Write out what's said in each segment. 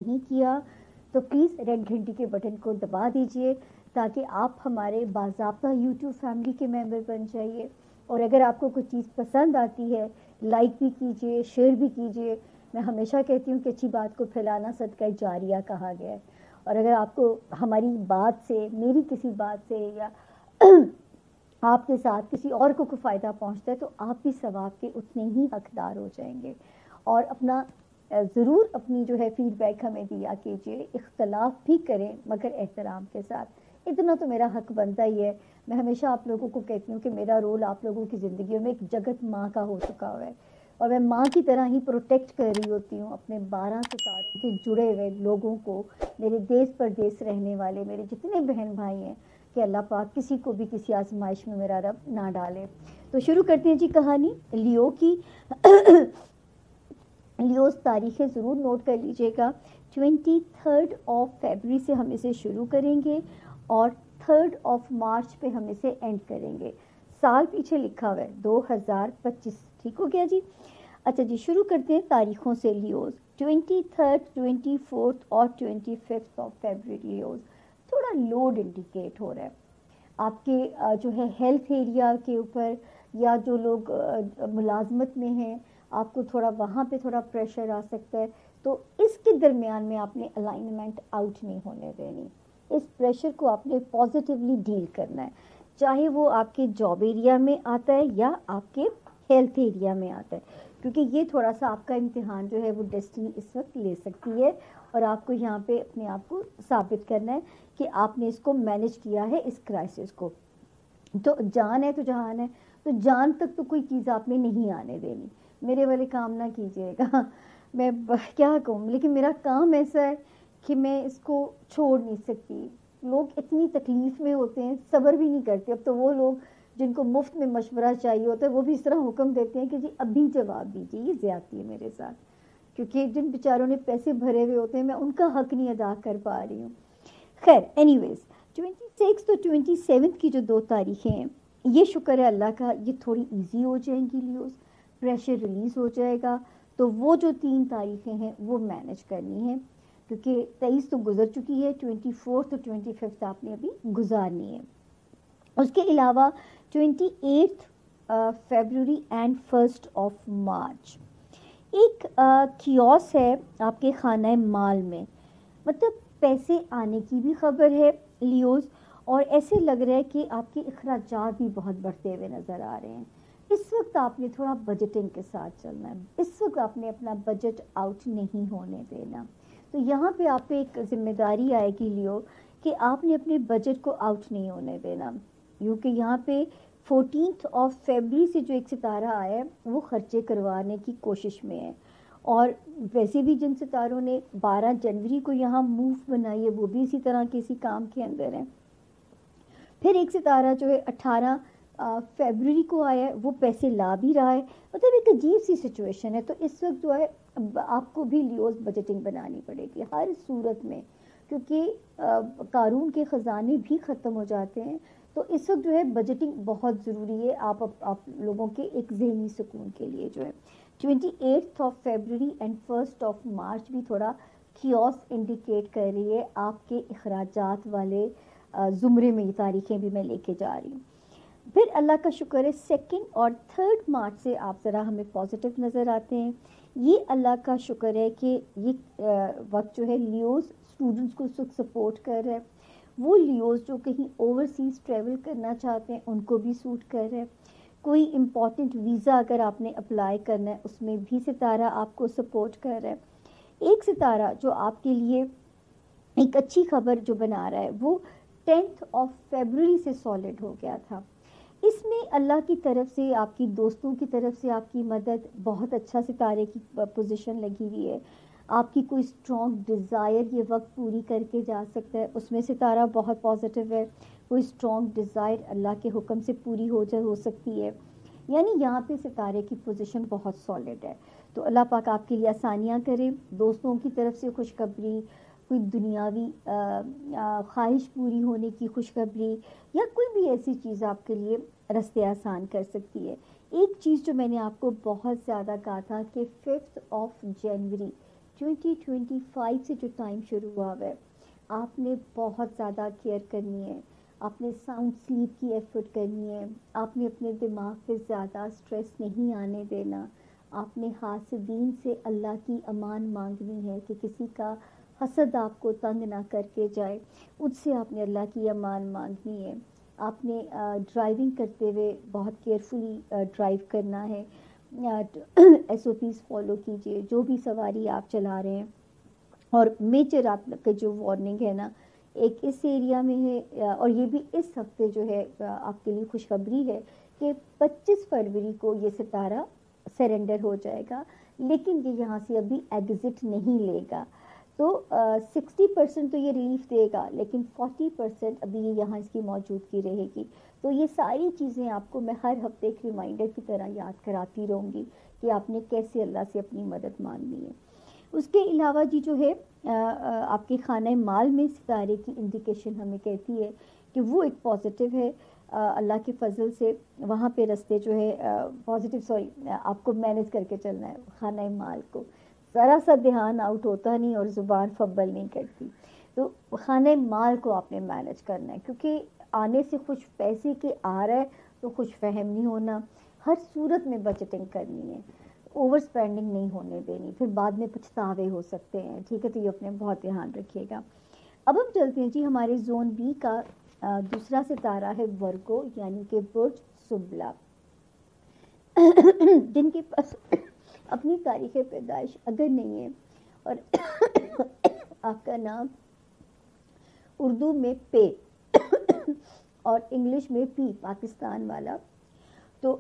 نہیں کیا تو پلیز ریڈ گھنٹی کے بٹن کو دبا دیجئے تاکہ آپ ہمارے باضابطہ یوٹیوب فیملی کے ممبر بن جائیے. اور اگر آپ کو کوئی چیز پسند آتی ہے لائک بھی کیجئے, شیئر بھی کیجئے. میں ہمیشہ کہتی ہوں کہ اچھی بات کو پھیلانا صدقہ جاریہ کہا گیا ہے. اور اگر آپ کو ہماری بات سے, میری کسی بات سے یا آپ کے ساتھ کسی اور کو کوئی فائدہ پہنچتا ہے تو آپ بھی ثواب کے اتنے ہی حقدار ہو جائیں گے. اور اپنا ضرور اپنی جو ہے فیڈ بیک ہمیں دیا کیجئے. اختلاف بھی کریں مگر احترام کے ساتھ, اتنا تو میرا حق بنتا ہی ہے. میں ہمیشہ آپ لوگوں کو کہتی ہوں کہ میرا رول آپ لوگوں کی زندگیوں میں ایک جگت ماں کا ہو چکا ہوا ہے, اور میں ماں کی طرح ہی پروٹیکٹ کر رہی ہوتی ہوں اپنے 12 ستاروں کے جڑے ہوئے لوگوں کو, میرے دیس پردیس رہنے والے میرے جتنے بہن بھائی ہیں, کہ اللہ پاک کسی کو بھی کسی آزمائش میں میرا رب نہ ڈالے. تو شروع کرتے ہیں جی کہانی لیو کی. لیوز تاریخیں ضرور نوٹ کر لیجئے گا. 23 فیبروری سے ہم اسے شروع کریں گے اور 3 مارچ پہ ہم اسے اینڈ کریں گے. سال پیچھے لکھا ہوا ہے 2025. ٹھیک ہو گیا جی. اچھا جی, شروع کرتے ہیں تاریخوں سے. لیوز 23, 24 اور 25 فیبروری. لیوز تھوڑا لوڈ انڈیکیٹ ہو رہا ہے آپ کے جو ہے ہیلتھ ایریا کے اوپر, یا جو لوگ ملازمت میں ہیں آپ کو تھوڑا وہاں پہ تھوڑا پریشر آ سکتا ہے. تو اس کے درمیان میں آپ نے الائنمنٹ آؤٹ نہیں ہونے دینی. اس پریشر کو آپ نے پازیٹیولی ڈیل کرنا ہے, چاہے وہ آپ کے جاب ایریا میں آتا ہے یا آپ کے ہیلتھ ایریا میں آتا ہے, کیونکہ یہ تھوڑا سا آپ کا امتحان جو ہے وہ ڈیسٹنی اس وقت لے سکتی ہے. اور آپ کو یہاں پہ اپنے آپ کو ثابت کرنا ہے کہ آپ نے اس کو مینج کیا ہے, اس کرائسس کو. تو جان ہے تو جہان ہے, تو جان تک تو کوئی چیز آپ نے نہیں آنے دینی. میرے والے کام نہ کیجیے گا, میں کیا کہوں, لیکن میرا کام ایسا ہے کہ میں اس کو چھوڑ نہیں سکتی. لوگ اتنی تکلیف میں ہوتے ہیں, صبر بھی نہیں کرتے. اب تو وہ لوگ جن کو مفت میں مشورہ چاہیے ہوتا ہے وہ بھی اس طرح حکم دیتے ہیں کہ جی ابھی جواب دیجیے. یہ زیادتی ہے میرے ساتھ, کیونکہ جن بیچاروں نے پیسے بھرے ہوئے ہوتے ہیں میں ان کا حق نہیں ادا کر پا رہی ہوں. خیر اینی ویز 26 تو 27 کی جو 2 تاریخیں ہیں, یہ شکر ہے اللہ کا یہ تھوڑی ایزی ہو جائیں گی. لیوز پریشر ریلیز ہو جائے گا. تو وہ جو 3 تاریخیں ہیں وہ مینج کرنی ہیں, کیونکہ 23 تو گزر چکی ہے, 24 تو 25 آپ نے ابھی گزارنی ہے. اس کے علاوہ 28 فیبروری اینڈ 1 مارچ ایک کیوس ہے آپ کے خانہ مال میں, مطلب پیسے آنے کی بھی خبر ہے لیوز, اور ایسے لگ رہا ہے کہ آپ کے اخراجات بھی بہت بڑھتے ہوئے نظر آ رہے ہیں. اس وقت آپ نے تھوڑا بجٹنگ کے ساتھ چلنا ہے. اس وقت آپ نے اپنا بجٹ آؤٹ نہیں ہونے دینا. تو یہاں پہ آپ پہ ایک ذمہ داری آئے گی لیو, کہ آپ نے اپنے بجٹ کو آؤٹ نہیں ہونے دینا, کیونکہ یہاں پہ 14 فیبروری سے جو ایک ستارہ آیا ہے وہ خرچے کروانے کی کوشش میں ہے. اور ویسے بھی جن ستاروں نے 12 جنوری کو یہاں موو بنائی ہے وہ بھی اسی طرح کے اسی کام کے اندر ہیں. پھر ایک ستارہ جو ہے 18 فیبروری کو آیا ہے, وہ پیسے لا بھی رہا ہے. مطلب ایک عجیب سی سچویشن ہے. تو اس وقت جو ہے آپ کو بھی لیوز بجٹنگ بنانی پڑے گی ہر صورت میں, کیونکہ قارون کے خزانے بھی ختم ہو جاتے ہیں. تو اس وقت جو ہے بجٹنگ بہت ضروری ہے آپ لوگوں کے ایک ذہنی سکون کے لیے. جو ہے 28 فیبروری اینڈ 1 مارچ بھی تھوڑا کیوس انڈیکیٹ کر رہی ہے آپ کے اخراجات والے زمرے میں. یہ تاریخیں بھی میں لے کے جا رہی ہوں. پھر اللہ کا شکر ہے 2 اور 3 مارچ سے آپ ذرا ہمیں پازیٹیو نظر آتے ہیں. یہ اللہ کا شکر ہے کہ یہ وقت جو ہے لیوز اسٹوڈنٹس کو سپورٹ کر رہا ہے. وہ لیوز جو کہیں اوورسیز ٹریول کرنا چاہتے ہیں ان کو بھی سوٹ کر رہا ہے. کوئی امپورٹنٹ ویزا اگر آپ نے اپلائی کرنا ہے اس میں بھی ستارہ آپ کو سپورٹ کر رہا ہے. ایک ستارہ جو آپ کے لیے ایک اچھی خبر جو بنا رہا ہے وہ 10 فیبروری سے سالڈ ہو گیا تھا. اس میں اللہ کی طرف سے, آپ کی دوستوں کی طرف سے آپ کی مدد, بہت اچھا ستارے کی پوزیشن لگی ہوئی ہے. آپ کی کوئی اسٹرانگ ڈیزائر یہ وقت پوری کر کے جا سکتا ہے, اس میں ستارہ بہت پازیٹیو ہے. کوئی اسٹرانگ ڈیزائر اللہ کے حکم سے پوری ہو سکتی ہے. یعنی یہاں پہ ستارے کی پوزیشن بہت سالڈ ہے. تو اللہ پاک آپ کے لیے آسانیاں کرے. دوستوں کی طرف سے خوشخبری, کوئی دنیاوی خواہش پوری ہونے کی خوشخبری, یا کوئی بھی ایسی چیز آپ کے لیے رستے آسان کر سکتی ہے. ایک چیز جو میں نے آپ کو بہت زیادہ کہا تھا کہ 5 جنوری 2025 سے جو ٹائم شروع ہوا ہے آپ نے بہت زیادہ کیئر کرنی ہے، آپ نے ساؤنڈ سلیپ کی ایفرٹ کرنی ہے، آپ نے اپنے دماغ پہ زیادہ سٹریس نہیں آنے دینا، آپ نے حاسدین سے اللہ کی امان مانگنی ہے کہ کسی کا حسد آپ کو تنگ نہ کر کے جائے، اس سے آپ نے اللہ کی امان مانگنی ہے، آپ نے ڈرائیونگ کرتے ہوئے بہت کیئرفلی ڈرائیو کرنا ہے، ایس او پیز فالو کیجئے جو بھی سواری آپ چلا رہے ہیں، اور میجر آپ کا جو وارننگ ہے نا ایک اس ایریا میں ہے، اور یہ بھی اس ہفتے جو ہے آپ کے لیے خوشخبری ہے کہ 25 فروری کو یہ ستارہ سرنڈر ہو جائے گا، لیکن یہ یہاں سے ابھی ایگزٹ نہیں لے گا، تو 60% تو یہ ریلیف دے گا، لیکن 40% ابھی یہ یہاں اس کی موجودگی رہے گی، تو یہ ساری چیزیں آپ کو میں ہر ہفتے ایک ریمائنڈر کی طرح یاد کراتی رہوں گی کہ آپ نے کیسے اللہ سے اپنی مدد مانگنی ہے۔ اس کے علاوہ جی جو ہے آپ کے خانہ مال میں ستارے کی انڈیکیشن ہمیں کہتی ہے کہ وہ ایک پازیٹیو ہے، اللہ کے فضل سے وہاں پہ رستے جو ہے پازیٹیو آپ کو مینیج کر کے چلنا ہے، خانہ مال کو ذرا سا دھیان آؤٹ ہوتا نہیں اور زبان فبل نہیں کرتی، تو خانہ مال کو آپ نے مینیج کرنا ہے، کیونکہ آنے سے خوش پیسے کے آ رہا ہے تو خوش فہم نہیں ہونا، ہر صورت میں بجٹنگ کرنی ہے، اوور سپینڈنگ نہیں ہونے دینی، پھر بعد میں پچھتاوے ہو سکتے ہیں، ٹھیک ہے، تو یہ اپنے بہت دھیان رکھیے گا۔ اب ہم چلتے ہیں جی ہمارے زون بی کا دوسرا ستارہ ہے ورگو، یعنی کہ برج سنبلا، جن کے پاس اپنی تاریخ پیدائش اگر نہیں ہے اور آپ کا نام اردو میں پے اور انگلش میں پی پاکستان والا، تو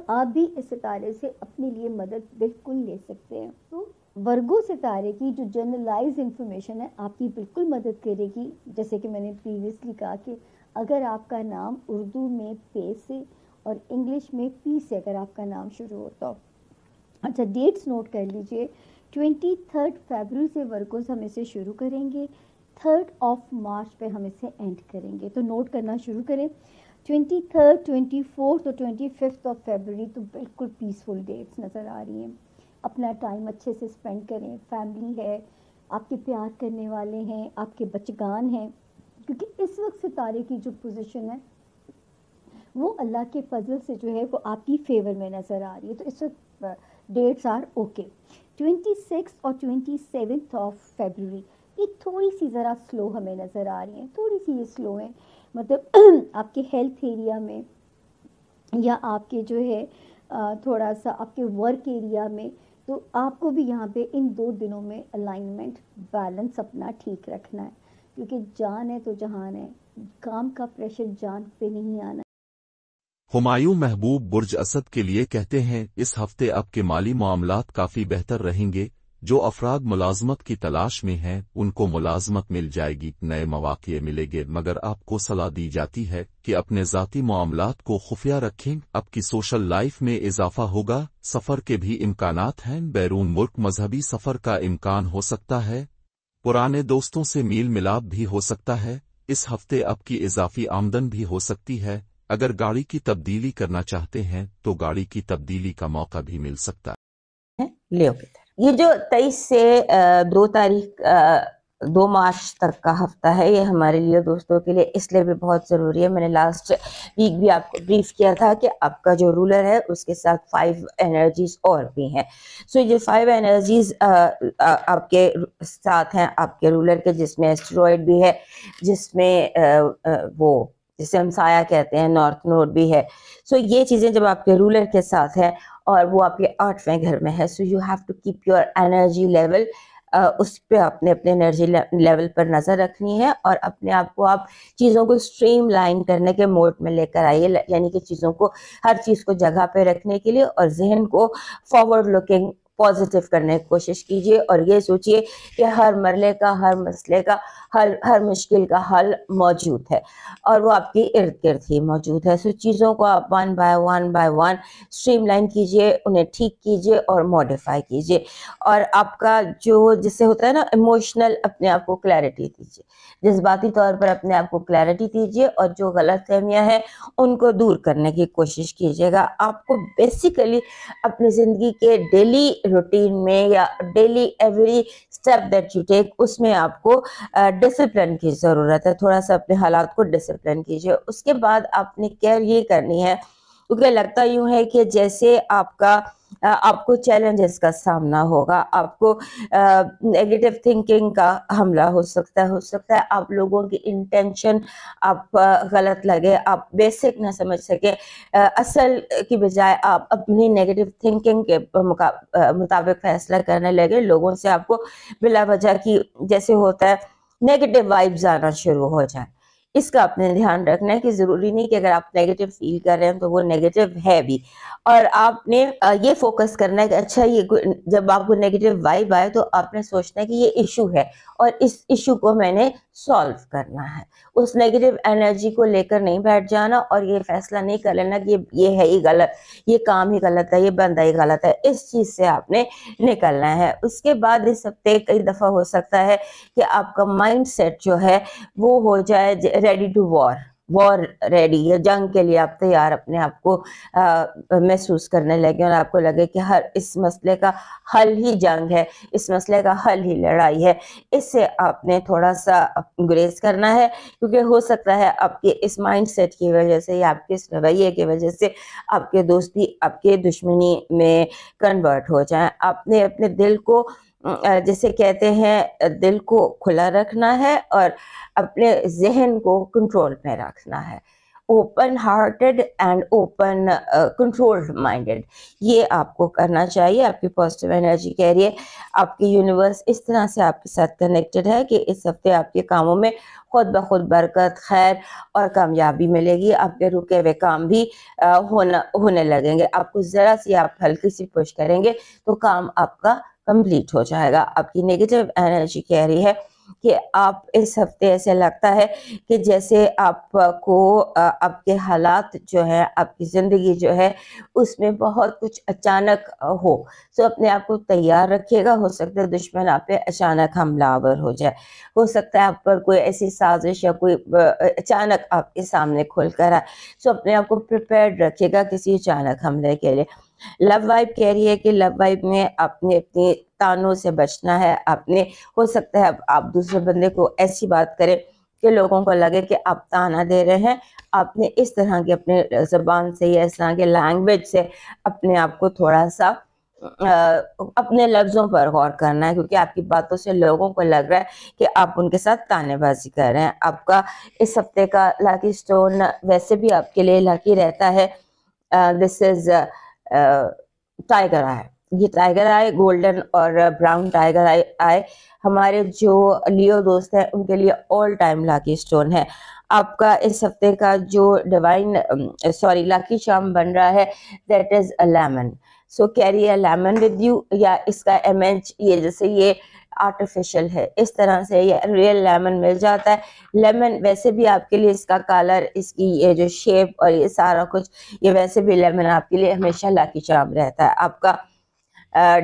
آپ بھی اس ستارے سے اپنے لیے مدد بالکل لے سکتے ہیں۔ تو ورگو ستارے کی جو جنرلائز انفارمیشن ہے آپ کی بالکل مدد کرے گی، جیسے کہ میں نے پریویسلی کہا کہ اگر آپ کا نام اردو میں پے سے اور انگلش میں پی سے اگر آپ کا نام شروع ہوتا ہو۔ اچھا ڈیٹس نوٹ کر لیجئے، 23 فیبروری سے ورگوز ہم اسے شروع کریں گے، 3 مارچ پہ ہم اسے اینڈ کریں گے، تو نوٹ کرنا شروع کریں۔ 23، 24 اور 25 فیبروری تو بالکل پیسفل ڈیٹس نظر آ رہی ہیں، اپنا ٹائم اچھے سے سپینڈ کریں، فیملی ہے، آپ کے پیار کرنے والے ہیں، آپ کے بچگان ہیں، کیونکہ اس وقت ستارے کی جو پوزیشن ہے وہ اللہ کے فضل سے جو ہے وہ آپ کی فیور میں نظر آ رہی ہے، تو اس وقت ڈیٹس آر اوکے۔ 26 اور 27 فیبروری یہ تھوڑی سی ذرا سلو ہمیں نظر آ رہی ہیں، تھوڑی سی یہ سلو ہیں، مطلب آپ کے ہیلتھ ایریا میں یا آپ کے جو ہے تھوڑا سا آپ کے ورک ایریا میں، تو آپ کو بھی یہاں پہ ان 2 دنوں میں الائنمنٹ بیلنس اپنا ٹھیک رکھنا ہے، کیونکہ جان ہے تو جہان ہے، کام کا پریشر جان پہ نہیں آنا۔ ہمایوں محبوب برج اسد کے لیے کہتے ہیں اس ہفتے آپ کے مالی معاملات کافی بہتر رہیں گے، جو افراد ملازمت کی تلاش میں ہیں ان کو ملازمت مل جائے گی، نئے مواقع ملیں گے، مگر آپ کو صلاح دی جاتی ہے کہ اپنے ذاتی معاملات کو خفیہ رکھیں، آپ کی سوشل لائف میں اضافہ ہوگا، سفر کے بھی امکانات ہیں، بیرون ملک مذہبی سفر کا امکان ہو سکتا ہے، پرانے دوستوں سے میل ملاپ بھی ہو سکتا ہے، اس ہفتے آپ کی اضافی آمدن بھی ہو سکتی ہے، اگر گاڑی کی تبدیلی کرنا چاہتے ہیں تو گاڑی کی تبدیلی کا موقع بھی مل سکتا ہے۔ لیو کی طرف یہ جو 23 سے 2 مارچ تک کا ہفتہ ہے، یہ ہمارے لیے دوستوں کے لیے اس لیے بھی بہت ضروری ہے، میں نے لاسٹ ویک بھی آپ کو بریف کیا تھا کہ آپ کا جو رولر ہے اس کے ساتھ 5 انرجیز اور بھی ہیں، سو یہ 5 انرجیز آپ کے ساتھ ہیں آپ کے رولر کے، جس میں اسٹیروئڈ بھی ہے، جس میں وہ جسے ہم سایہ کہتے ہیں، نارتھ نوڈ بھی ہے، سو یہ چیزیں جب آپ کے رولر کے ساتھ ہیں اور وہ آپ کے 8ویں گھر میں ہے، so you have to keep your energy level, اس پہ آپ نے اپنے انرجی لیول پر نظر رکھنی ہے، اور اپنے آپ کو آپ چیزوں کو اسٹریم لائن کرنے کے موڈ میں لے کر آئیے، یعنی کہ چیزوں کو ہر چیز کو جگہ پہ رکھنے کے لیے اور ذہن کو فارورڈ لوکنگ پازیٹیو کرنے کی کوشش کیجیے، اور یہ سوچئے کہ ہر مرلے کا، ہر مسئلے کا حل، ہر مشکل کا حل موجود ہے اور وہ آپ کے ارد گرد ہی موجود ہے، سو چیزوں کو آپ 1 بائی 1 اسٹریم لائن کیجیے، انہیں ٹھیک کیجیے اور ماڈیفائی کیجیے، اور آپ کا جو جس سے ہوتا ہے نا ایموشنل، اپنے آپ کو کلیئرٹی دیجیے، جذباتی طور پر اپنے آپ کو کلیئرٹی دیجیے، اور جو غلط فہمیاں ہیں ان کو دور کرنے کی کوشش کیجیے گا۔ آپ کو بیسیکلی اپنی زندگی کے ڈیلی روٹین میں یا daily every step that you take اس میں آپ کو ڈسپلن کی ضرورت ہے. تھوڑا سا اپنے حالات کو ڈسپلن کیجیے. اس کے بعد آپ نے کیئر یہ کرنی ہے کیونکہ لگتا یوں ہے کہ جیسے آپ کو چیلنجز کا سامنا ہوگا, آپ کو نیگیٹو تھنکنگ کا حملہ ہو سکتا ہے آپ لوگوں کی انٹینشن آپ غلط لگے, آپ بیسک نہ سمجھ سکے, اصل کی بجائے آپ اپنی نیگیٹو تھنکنگ کے مطابق فیصلہ کرنے لگے. لوگوں سے آپ کو بلا وجہ کی جیسے ہوتا ہے نیگیٹو وائبز آنا شروع ہو جائے. اس کا اپنے دھیان رکھنا ہے کہ ضروری نہیں کہ اگر آپ نیگیٹو فیل کر رہے ہیں تو وہ نیگیٹو ہے بھی, اور آپ نے یہ فوکس کرنا ہے کہ اچھا یہ جب آپ کو نیگیٹو وائب آئے تو آپ نے سوچنا ہے کہ یہ ایشو ہے اور اس ایشو کو میں نے سالو کرنا ہے. اس نیگیٹو انرجی کو لے کر نہیں بیٹھ جانا اور یہ فیصلہ نہیں کر لینا کہ یہ ہے ہی غلط, یہ کام ہی غلط ہے, یہ بندہ ہی غلط ہے. اس چیز سے آپ نے نکلنا ہے. اس کے بعد اس ہفتے کئی دفعہ ہو سکتا ہے کہ آپ کا مائنڈ سیٹ جو ہے وہ ہو جائے ریڈی ٹو وار ریڈی, یا جنگ کے لیے آپ تیار اپنے آپ کو محسوس کرنے لگے اور آپ کو لگے کہ اس مسئلے کا حل ہی جنگ ہے, اس مسئلے کا حل ہی لڑائی ہے. اس سے آپ نے تھوڑا سا گریز کرنا ہے کیونکہ ہو سکتا ہے آپ کے اس مائنڈ سیٹ کی وجہ سے یا آپ کے اس رویے کی وجہ سے آپ کے دوستی آپ کے دشمنی میں کنورٹ ہو جائیں. آپ نے اپنے دل کو جیسے کہتے ہیں دل کو کھلا رکھنا ہے اور اپنے ذہن کو کنٹرول میں رکھنا ہے. Open hearted and open controlled minded, یہ آپ کو کرنا چاہیے. آپ کی پازیٹیو انرجی کہہ رہی ہے آپ کی یونیورس اس طرح سے آپ کے ساتھ کنیکٹڈ ہے کہ اس ہفتے آپ کے کاموں میں خود بخود برکت, خیر اور کامیابی ملے گی. آپ کے رکے ہوئے کام بھی ہونے لگیں گے. آپ کو ذرا سی آپ ہلکی سی پش کریں گے تو کام آپ کا کمپلیٹ ہو جائے گا. آپ کی نیگیٹو انرجی کہہ رہی ہے کہ آپ اس ہفتے ایسے لگتا ہے کہ جیسے آپ کو آپ کے حالات جو ہے, آپ کی زندگی جو ہے اس میں بہت کچھ اچانک ہو. سو اپنے آپ کو تیار رکھیے گا. ہو سکتا ہے دشمن آپ پہ اچانک حملہ آور ہو جائے, ہو سکتا ہے آپ پر کوئی ایسی سازش یا کوئی اچانک آپ کے سامنے کھل کر آئے. سو اپنے آپ کو پریپیئرڈ رکھیے گا کسی اچانک حملے کے لیے. لو وائب کہہ رہی ہے کہ لو وائب میں آپ نے اپنی تانوں سے بچنا ہے. آپ نے ہو سکتا ہے آپ دوسرے بندے کو ایسی بات کریں کہ لوگوں کو لگے کہ آپ تانا دے رہے ہیں. آپ نے اس طرح کے اپنے زبان سے یا اس طرح کے لینگویج سے اپنے آپ کو تھوڑا سا اپنے لفظوں پر غور کرنا ہے کیونکہ آپ کی باتوں سے لوگوں کو لگ رہا ہے کہ آپ ان کے ساتھ تانے بازی کر رہے ہیں. آپ کا اس ہفتے کا لاکی سٹون ویسے بھی آپ کے لیے لاکی رہتا ہے. دس از ٹائیگر آئے. یہ ٹائیگر آئے گولڈن اور براؤن ٹائیگر آئے ہمارے جو لیو دوست ہیں ان کے لیے آل ٹائم لاکی سٹون ہے. آپ کا اس ہفتے کا جو لاکی چارم بن رہا ہے that is a lemon. So carry a lemon with you, یا اس کا امیج یہ جیسے یہ آرٹیفیشل ہے اس طرح سے یہ ریئل لیمن مل جاتا ہے. لیمن ویسے بھی آپ کے لیے اس کا کلر, اس کی یہ جو شیپ اور یہ سارا کچھ, یہ ویسے بھی لیمن آپ کے لیے ہمیشہ لاکی چارم رہتا ہے. آپ کا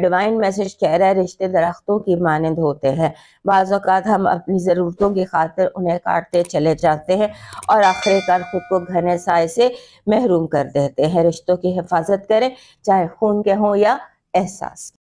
ڈیوائن میسج کہہ رہا ہے رشتے درختوں کی مانند ہوتے ہیں. بعض اوقات ہم اپنی ضرورتوں کی خاطر انہیں کاٹتے چلے جاتے ہیں اور آخرکار خود کو گھنے سائے سے محروم کر دیتے ہیں. رشتوں کی حفاظت کریں چاہے خون کے ہوں یا احساس کے.